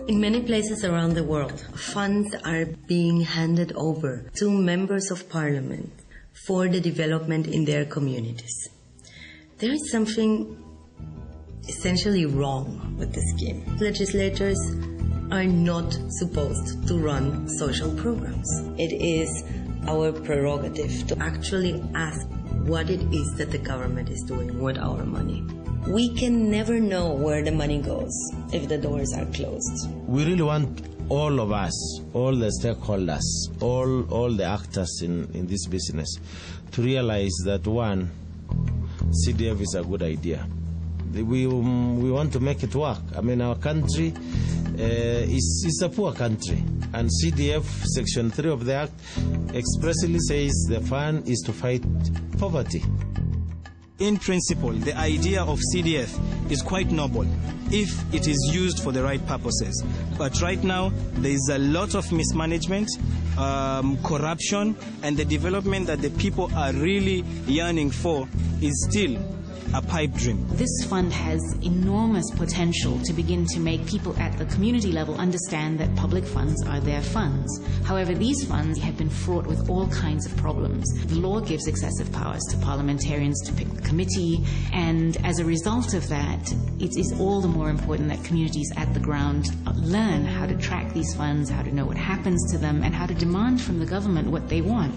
In many places around the world, funds are being handed over to members of parliament for the development in their communities. There is something essentially wrong with the scheme. Legislators are not supposed to run social programs. It is our prerogative to actually ask what it is that the government is doing with our money. We can never know where the money goes if the doors are closed. We really want all of us, all the stakeholders, all the actors in this business to realize that, one, CDF is a good idea. We want to make it work. I mean, our country is a poor country, and CDF Section 3 of the Act expressly says the fund is to fight poverty. In principle, the idea of CDF is quite noble if it is used for the right purposes. But right now, there is a lot of mismanagement, corruption, and the development that the people are really yearning for is still a pipe dream. This fund has enormous potential to begin to make people at the community level understand that public funds are their funds. However, these funds have been fraught with all kinds of problems. The law gives excessive powers to parliamentarians to pick the committee, and as a result of that, it is all the more important that communities at the ground learn how to track these funds, how to know what happens to them, and how to demand from the government what they want.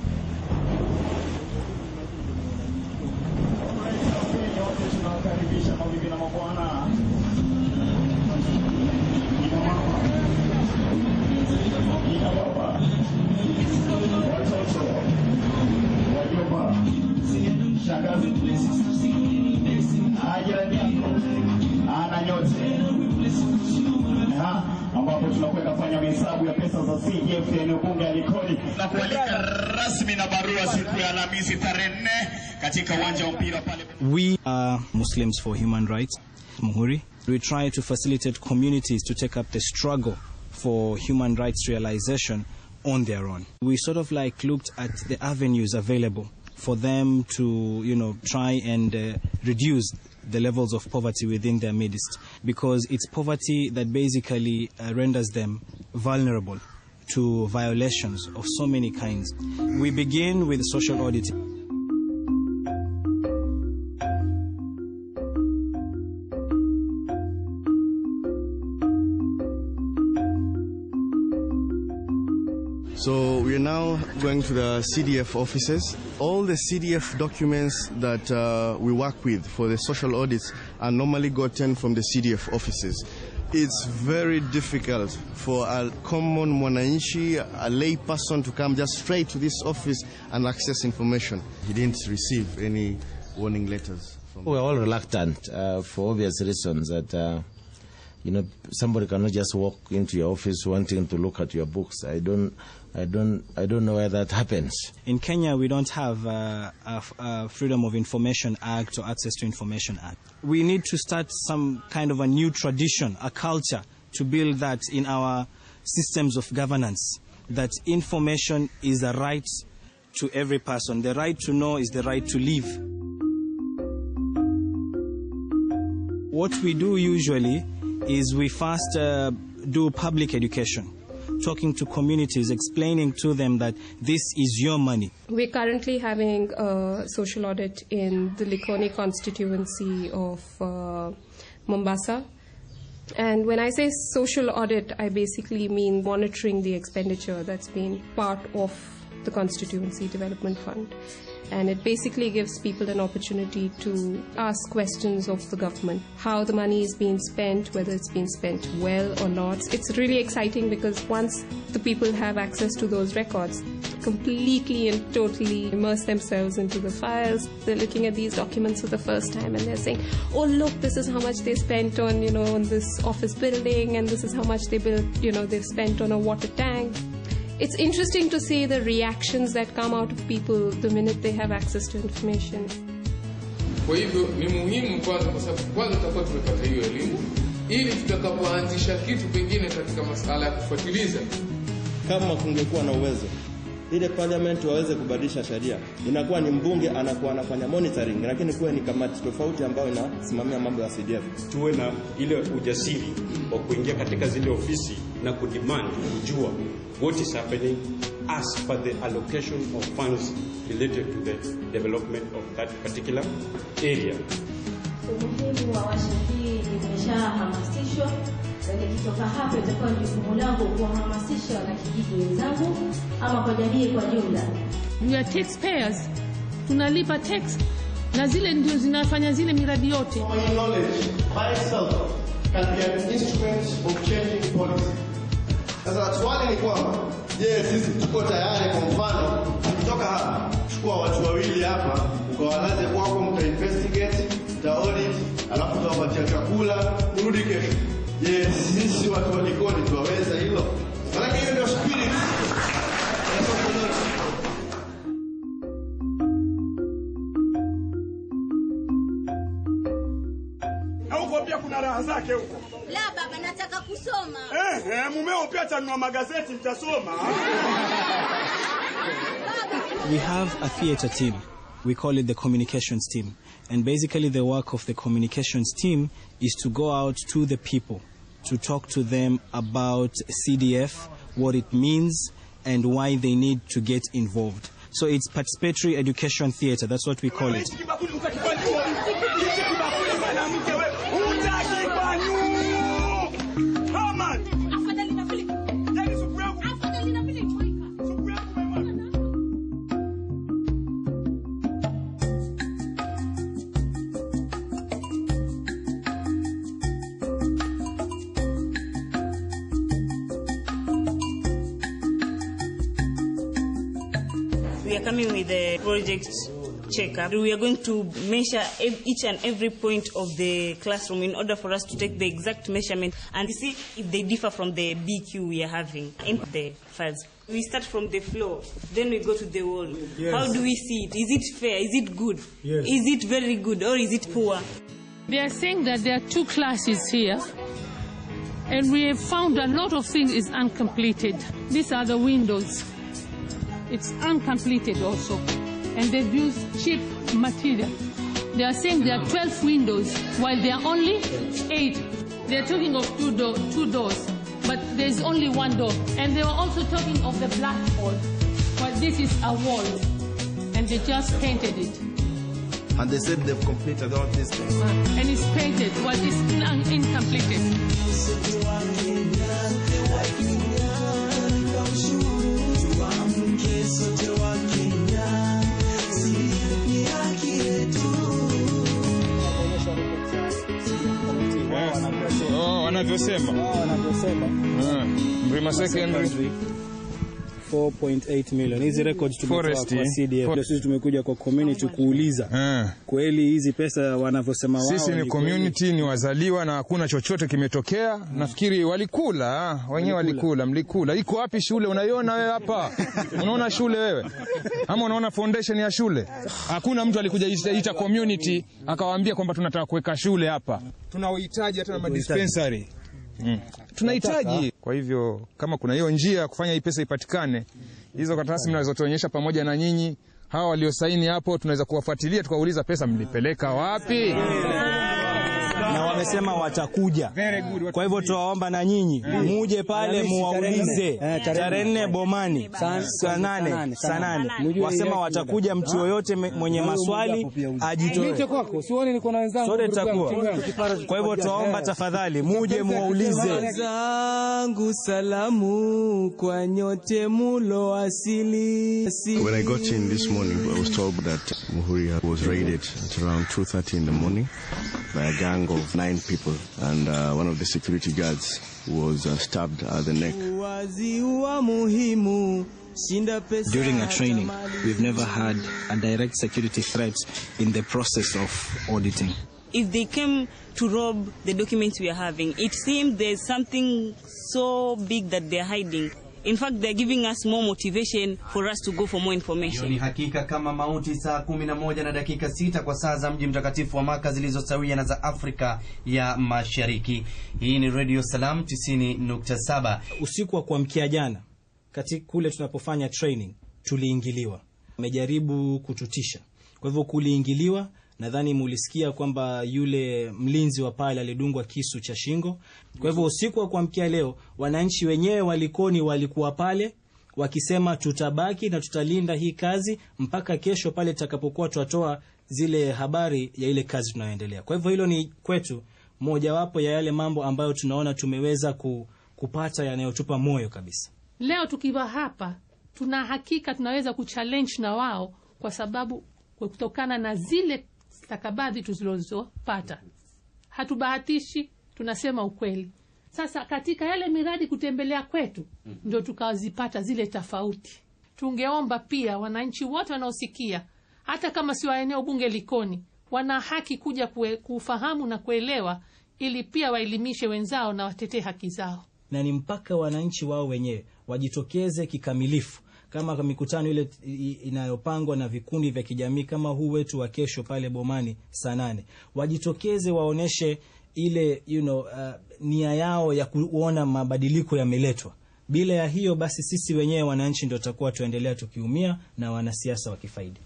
ambapo tunakwenda kufanya hesabu ya pesa za CDF eneo bunge ya Likoni na kualika rasmi na barua siku ya Alhamisi tarehe 4 katika uwanja wa mpira pale. We are Muslims for Human Rights, Muhuri. We try to facilitate communities to take up the struggle for human rights realization on their own. We sort of like looked at the avenues available for them to, try and reduce the levels of poverty within their midst, because it's poverty that basically renders them vulnerable to violations of so many kinds. We begin with social audit. So we are now going to the CDF offices. All the CDF documents that we work with for the social audits are normally gotten from the CDF offices. It's very difficult for a common mwananchi, a lay person, to come just straight to this office and access information. He didn't receive any warning letters. We're all reluctant for obvious reasons that somebody cannot just walk into your office wanting to look at your books. I don't know where that happens. In Kenya, we don't have a Freedom of Information Act or Access to Information Act. We need to start some kind of a new tradition, a culture, to build that in our systems of governance, that information is a right to every person. The right to know is the right to live. What we do usually is we first do public education, talking to communities, explaining to them that this is your money. We're currently having a social audit in the Likoni constituency of Mombasa. And when I say social audit, I basically mean monitoring the expenditure that's been part of the Constituency Development Fund. And it basically gives people an opportunity to ask questions of the government, how the money is being spent, whether it's being spent well or not. It's really exciting because once the people have access to those records, completely and totally immerse themselves into the files. They're looking at these documents for the first time and they're saying, oh look, this is how much they spent on, on this office building, and this is how much they built, they've spent on a water tank. It's interesting to see the reactions that come out of people the minute they have access to information. Kwa hivyo ni muhimu kwanza, kwa sababu kwanza tutakuwa tumepata hiyo elimu ili tutakapoanzisha kitu pengine katika masuala ya kufuatiliza. Kama kungekuwa na uwezo ile parliament waweze kubadilisha sheria, inakuwa ni mbunge anakuwa anafanya monitoring, lakini kuwe ni kamati tofauti ambayo inasimamia mambo ya CDF. Tuwe na ile ujasiri wa kuingia katika zile ofisi na kudemand kujua what is happening as per the allocation of funds related to the development of that particular area. Umuhimu wa washa hii imeshahamasishwa, na nikitoka hapo itakuwa jukumu langu kuhamasisha wanakijiji wenzangu ama kwa jamii kwa jumla. We are taxpayers, tunalipa tax, na zile ndio zinafanya zile miradi yote. Knowledge by itself can be an instrument of changing policy. Sasa swali ni kwamba, je, sisi tuko tayari? Kwa mfano, kutoka hapa chukua watu wawili hapa ukawalaze kwako, mta-investigate, mta-audit, alafu tuwapatia chakula, urudi kesho. Je, sisi watu wa Likoni tuwaweza hilo? Maana hiyo ndio spirit. Na huko pia kuna raha zake huko. La baba, nataka kusoma. Mumeo pia atanunua magazeti mtasoma. We have a theater team. We call it the communications team. And basically the work of the communications team is to go out to the people, to talk to them about CDF, what it means, and why they need to get involved. So it's participatory education theater, that's what we call it. We are coming with the project checkup. We are going to measure each and every point of the classroom in order for us to take the exact measurement and see if they differ from the BQ we are having in the files. We start from the floor, then we go to the wall. Yes. How do we see it? Is it fair? Is it good? Yes. Is it very good or is it poor? They are saying that there are 2 classes here, and we have found a lot of things is uncompleted. These are the windows. It's uncompleted also, and they've used cheap material. They are saying there are 12 windows, while there are only 8. They are talking of 2 doors, but there's only 1 door. And they were also talking of the blackboard, but this is a wall, and they just painted it. And they said they've completed all these things. And it's painted, but it's incompleted. Wanavyosema. Mrima Secondary 4.8 million. Hizi records tumetoa kwa CDF. Sisi tumekuja kwa community kuuliza. Kweli hizi pesa wanavyosema wao. Sisi ni community, ni wazaliwa na hakuna chochote kimetokea. Nafikiri walikula, wenyewe walikula, mlikula. Iko wapi shule unaiona wewe hapa? Unaona shule wewe? Ama unaona foundation ya shule? Hakuna mtu alikuja ita community akawaambia kwamba tunataka kuweka shule hapa. Tunahitaji hata na dispensary. Tunahitaji. Kwa hivyo kama kuna hiyo njia ya kufanya hii pesa ipatikane, hizo karatasi mnaweza tuonyesha pamoja na nyinyi, hawa waliosaini hapo tunaweza kuwafuatilia tukauliza pesa mlipeleka wapi? Na wamesema watakuja. Kwa hivyo tuwaomba na nyinyi muje pale muwaulize tarehe 4 Bomani saa 8. Wasema watakuja, mtu yoyote mwenye maswali ajitoe. Mite kwako, sioni niko na wenzangu. Sote tutakuwa. Kwa hivyo tuwaomba tafadhali muje muwaulize. Zangu salamu kwa nyote mulo asili. When I got in this morning, I was told that Muhuri was raided at around 2:30 in the morning by a gang of 9 people, and one of the security guards was stabbed at the neck. Wazi wa muhimu During our training, we've never had a direct security threat in the process of auditing. If they came to rob the documents we are having, it seems there's something so big that they're hiding. In fact, they're giving us more motivation for us to go for more information. Ni hakika kama mauti saa 11:06 kwa saa za mji mtakatifu wa Maka zilizosawia na za Afrika ya Mashariki. Hii ni Radio Salam 90.7. Usiku wa kuamkia jana, katika kule tunapofanya training, tuliingiliwa. Wamejaribu kututisha. Kwa hivyo kuliingiliwa, nadhani mulisikia kwamba yule mlinzi wa pale alidungwa kisu cha shingo. Kwa hivyo usiku wa kuamkia leo, wananchi wenyewe walikoni walikuwa pale wakisema tutabaki na tutalinda hii kazi mpaka kesho pale tutakapokuwa tutatoa zile habari ya ile kazi tunayoendelea. Kwa hivyo hilo ni kwetu mojawapo ya yale mambo ambayo tunaona tumeweza kupata yanayotupa moyo kabisa. Leo tukiwa hapa, tuna hakika tunaweza kuchallenge na wao kwa sababu kutokana na zile stakabadhi tulizopata. Hatubahatishi, tunasema ukweli. Sasa katika yale miradi kutembelea kwetu, ndio tukazipata zile tofauti. Tungeomba pia wananchi wote wanaosikia, hata kama si wa eneo bunge Likoni, wana haki kuja kufahamu na kuelewa ili pia waelimishe wenzao na watetee haki zao. Na ni mpaka wananchi wao wenyewe wajitokeze kikamilifu. Kama mikutano ile inayopangwa na vikundi vya kijamii kama huu wetu wa kesho pale Bomani saa 8, wajitokeze waoneshe ile nia yao ya kuona mabadiliko yameletwa. Bila ya hiyo basi sisi wenyewe wananchi ndio tutakuwa tuendelea tukiumia na wanasiasa wakifaidi.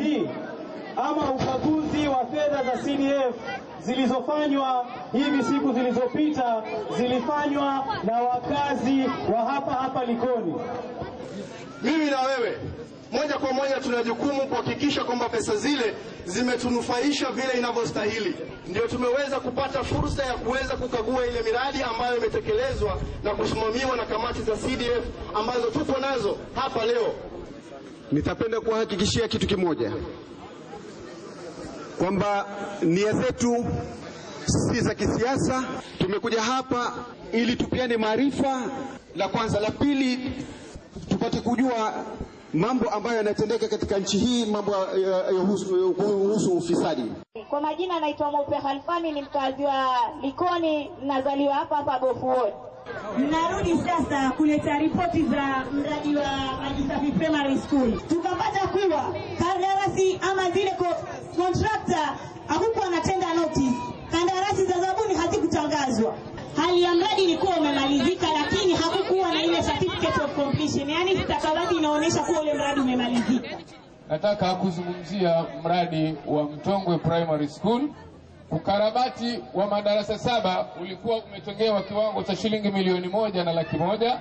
Hii ama ukaguzi wa fedha za CDF zilizofanywa hivi siku zilizopita zilifanywa na wakazi wa hapa Likoni. Mimi na wewe moja kwa moja tuna jukumu kuhakikisha kwamba pesa zile zimetunufaisha vile inavyostahili. Ndio tumeweza kupata fursa ya kuweza kukagua ile miradi ambayo imetekelezwa na kusimamiwa na kamati za CDF ambazo tupo nazo hapa leo. Nitapenda kuhakikishia kitu kimoja, kwamba nia zetu si za kisiasa. Tumekuja hapa ili tupiane maarifa, la kwanza. La pili, tupate kujua mambo ambayo yanatendeka katika nchi hii, mambo kuhusu ufisadi. Kwa majina naitwa Mope Halfani, ni mkazi wa Likoni, nazaliwa hapa Bofu Ward. Narudi sasa kuleta ripoti za mradi wa Maji Safi Primary School. Tukapata kuwa kandarasi ama zile contractor hakukuwa anatenda notice. Kandarasi za zabuni hazikutangazwa. Hali ya mradi ilikuwa umemalizika, lakini hakukuwa na ile certificate of completion. Yaani stakabadhi inaonyesha kuwa ule mradi umemalizika. Nataka kuzungumzia mradi wa Mtongwe Primary School. Ukarabati wa madarasa 7 ulikuwa umetengewa kiwango cha shilingi 1,100,000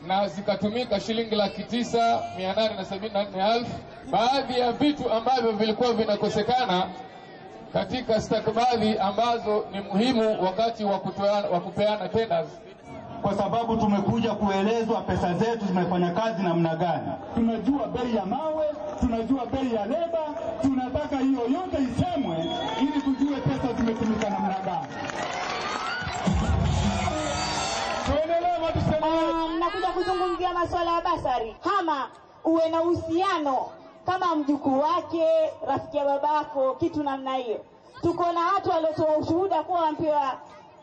na zikatumika shilingi 9,874,000. Baadhi ya vitu ambavyo vilikuwa vinakosekana katika stakabadhi ambazo ni muhimu wakati wa kupeana tenders, kwa sababu tumekuja kuelezwa pesa zetu zimefanya kazi namna gani. Tunajua bei ya mawe, tunajua bei ya leba, tunataka hiyo yote isemwe ili tujue pesa zimetumika namna gani. Nakuja kuzungumzia masuala ya basari. Kama uwe na uhusiano kama mjukuu wake, rafiki ya babako, kitu namna hiyo. Tuko na watu waliotoa ushuhuda kuwa wampewa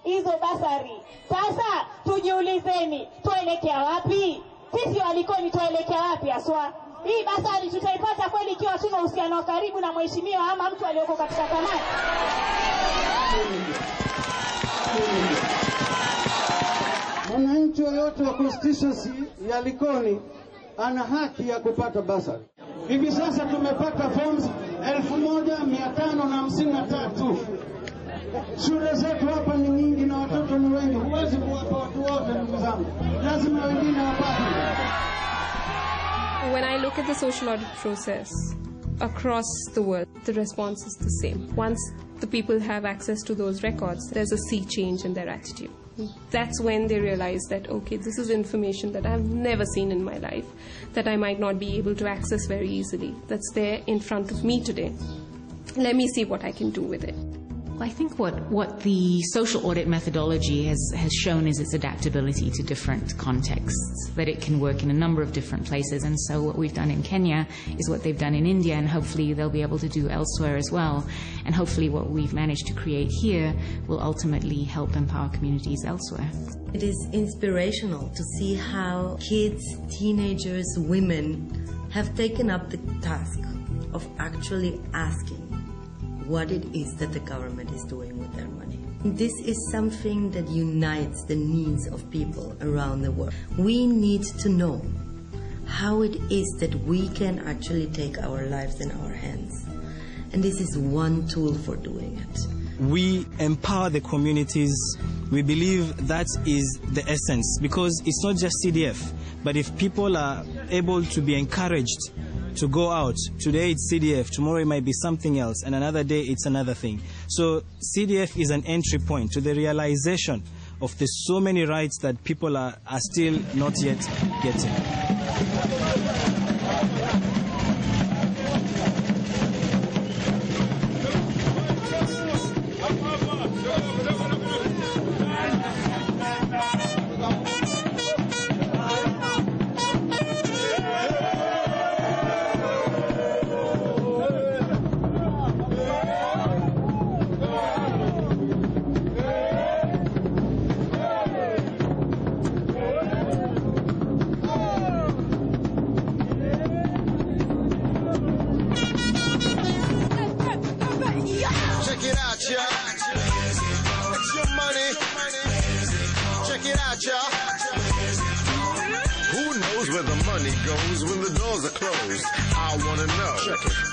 hizo basari. Sasa tujiulizeni, tuelekea wapi? Sisi walikoni tuelekea wapi aswa? Hii basari tutaipata kweli ikiwa tuna uhusiano karibu na mheshimiwa ama mtu aliyoko katika kamati? Mwananchi yoyote wa constituency ya Likoni ana haki ya kupata basari. Hivi sasa tumepata forms 1553. Shule zetu hapa ni nyingi na watoto ni wengi. Huwezi kuwapa watu wote ndugu zangu. Lazima wengine wapate. When I look at the social audit process across the world, the response is the same. Once the people have access to those records, there's a sea change in their attitude. That's when they realize that, okay, this is information that I've never seen in my life, that I might not be able to access very easily, that's there in front of me today. Let me see what I can do with it. I think what the social audit methodology has shown is its adaptability to different contexts, that it can work in a number of different places. And so what we've done in Kenya is what they've done in India, and hopefully they'll be able to do elsewhere as well. And hopefully what we've managed to create here will ultimately help empower communities elsewhere. It is inspirational to see how kids, teenagers, women have taken up the task of actually asking what it is that the government is doing with their money. This is something that unites the needs of people around the world. We need to know how it is that we can actually take our lives in our hands. And this is one tool for doing it. We empower the communities. We believe that is the essence, because it's not just CDF, but if people are able to be encouraged to go out, today it's CDF, tomorrow it might be something else, and another day it's another thing. So CDF is an entry point to the realization of the so many rights that people are still not yet getting. Where the money goes when the doors are closed? I wanna know.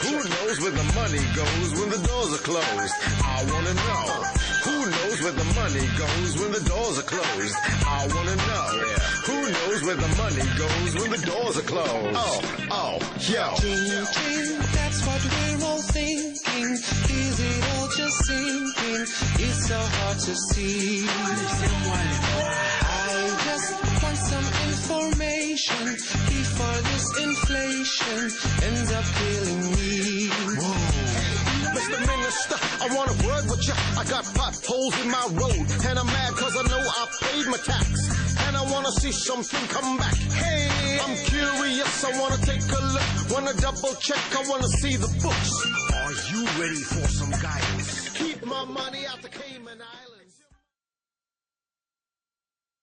Who knows where the money goes when the doors are closed? I wanna know. Who knows where the money goes when the doors are closed? I wanna know. Who knows where the money goes when the doors are closed? Oh, yo. Ching, ching, that's what we're all thinking. Is it all just sinking? It's so hard to see. I just want some information before this inflation ends up killing me. Whoa. Mr. Minister, I want a word with you. I got potholes in my road, and I'm mad cause I know I paid my tax. And I wanna see something come back. Hey, I'm curious, I wanna take a look. Wanna double check, I wanna see the books. Are you ready for some guidance? Keep my money out the Cayman Islands.